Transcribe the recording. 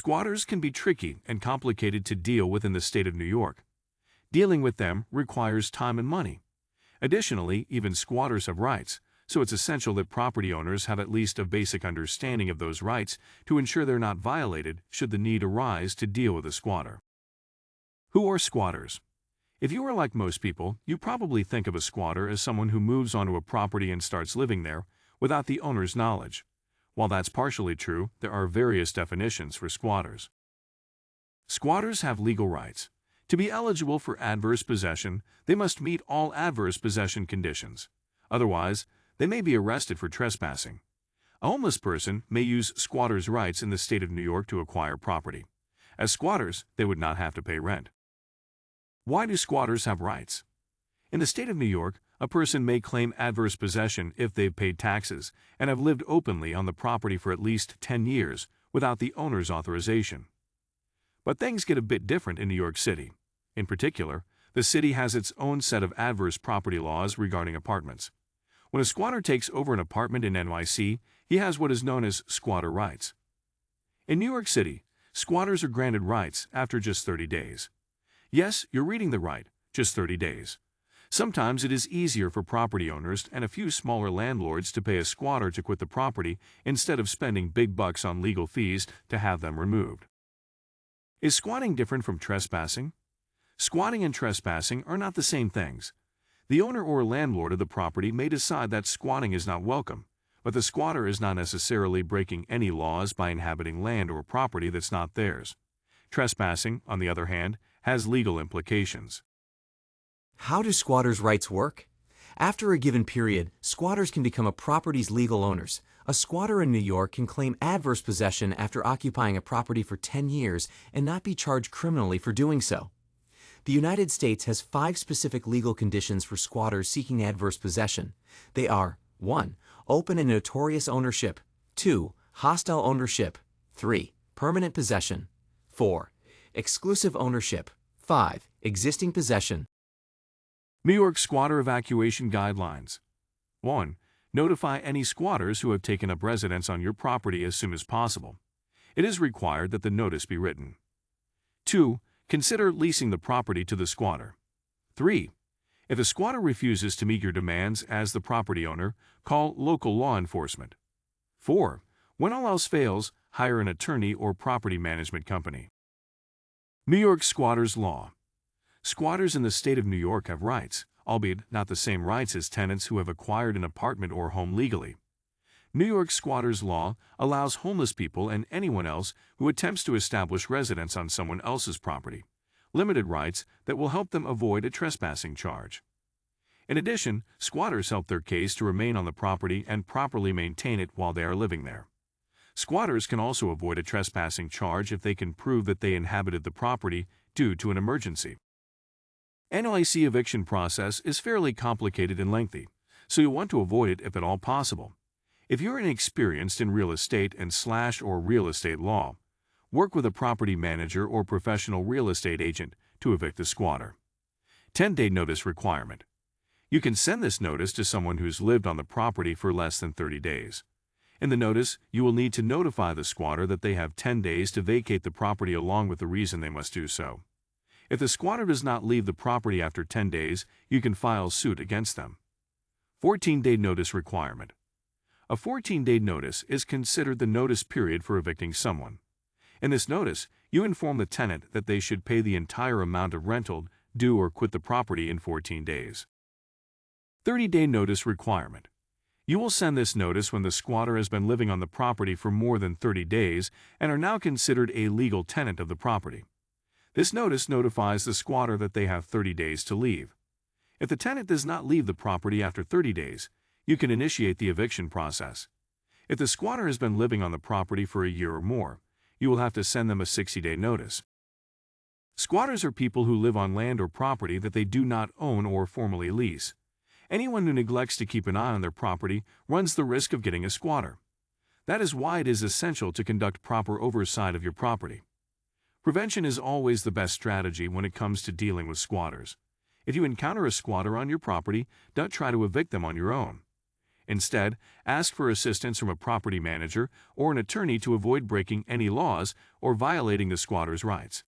Squatters can be tricky and complicated to deal with in the state of New York. Dealing with them requires time and money. Additionally, even squatters have rights, so it's essential that property owners have at least a basic understanding of those rights to ensure they're not violated should the need arise to deal with a squatter. Who are squatters? If you are like most people, you probably think of a squatter as someone who moves onto a property and starts living there without the owner's knowledge. While that's partially true, there are various definitions for squatters. Squatters have legal rights. To be eligible for adverse possession, they must meet all adverse possession conditions. Otherwise, they may be arrested for trespassing. A homeless person may use squatters' rights in the state of New York to acquire property. As squatters, they would not have to pay rent. Why do squatters have rights? In the state of New York, a person may claim adverse possession if they've paid taxes and have lived openly on the property for at least 10 years without the owner's authorization. But things get a bit different in New York City. In particular, the city has its own set of adverse property laws regarding apartments. When a squatter takes over an apartment in NYC, he has what is known as squatter rights. In New York City, squatters are granted rights after just 30 days. Yes, you're reading the right, just 30 days. Sometimes it is easier for property owners and a few smaller landlords to pay a squatter to quit the property instead of spending big bucks on legal fees to have them removed. Is squatting different from trespassing? Squatting and trespassing are not the same things. The owner or landlord of the property may decide that squatting is not welcome, but the squatter is not necessarily breaking any laws by inhabiting land or property that's not theirs. Trespassing, on the other hand, has legal implications. How do squatters' rights work? After a given period, squatters can become a property's legal owners. A squatter in New York can claim adverse possession after occupying a property for 10 years and not be charged criminally for doing so. The United States has 5 specific legal conditions for squatters seeking adverse possession. They are 1. Open and notorious ownership. 2. Hostile ownership. 3. Permanent possession. 4. Exclusive ownership. 5. Existing possession. New York Squatter Evacuation Guidelines. 1. Notify any squatters who have taken up residence on your property as soon as possible. It is required that the notice be written. 2. Consider leasing the property to the squatter. 3. If a squatter refuses to meet your demands as the property owner, call local law enforcement. 4. When all else fails, hire an attorney or property management company. New York Squatters Law. Squatters in the state of New York have rights, albeit not the same rights as tenants who have acquired an apartment or home legally. New York Squatters Law allows homeless people and anyone else who attempts to establish residence on someone else's property limited rights that will help them avoid a trespassing charge. In addition, squatters help their case to remain on the property and properly maintain it while they are living there. Squatters can also avoid a trespassing charge if they can prove that they inhabited the property due to an emergency. NYC eviction process is fairly complicated and lengthy, so you'll want to avoid it if at all possible. If you're inexperienced in real estate or real estate law, work with a property manager or professional real estate agent to evict the squatter. 10-day notice requirement. You can send this notice to someone who's lived on the property for less than 30 days. In the notice, you will need to notify the squatter that they have 10 days to vacate the property along with the reason they must do so. If the squatter does not leave the property after 10 days, you can file suit against them. 14-day notice requirement. A 14-day notice is considered the notice period for evicting someone. In this notice, you inform the tenant that they should pay the entire amount of rental due or quit the property in 14 days. 30-day notice requirement. You will send this notice when the squatter has been living on the property for more than 30 days and are now considered a legal tenant of the property. This notice notifies the squatter that they have 30 days to leave. If the tenant does not leave the property after 30 days, you can initiate the eviction process. If the squatter has been living on the property for a year or more, you will have to send them a 60-day notice. Squatters are people who live on land or property that they do not own or formally lease. Anyone who neglects to keep an eye on their property runs the risk of getting a squatter. That is why it is essential to conduct proper oversight of your property. Prevention is always the best strategy when it comes to dealing with squatters. If you encounter a squatter on your property, don't try to evict them on your own. Instead, ask for assistance from a property manager or an attorney to avoid breaking any laws or violating the squatter's rights.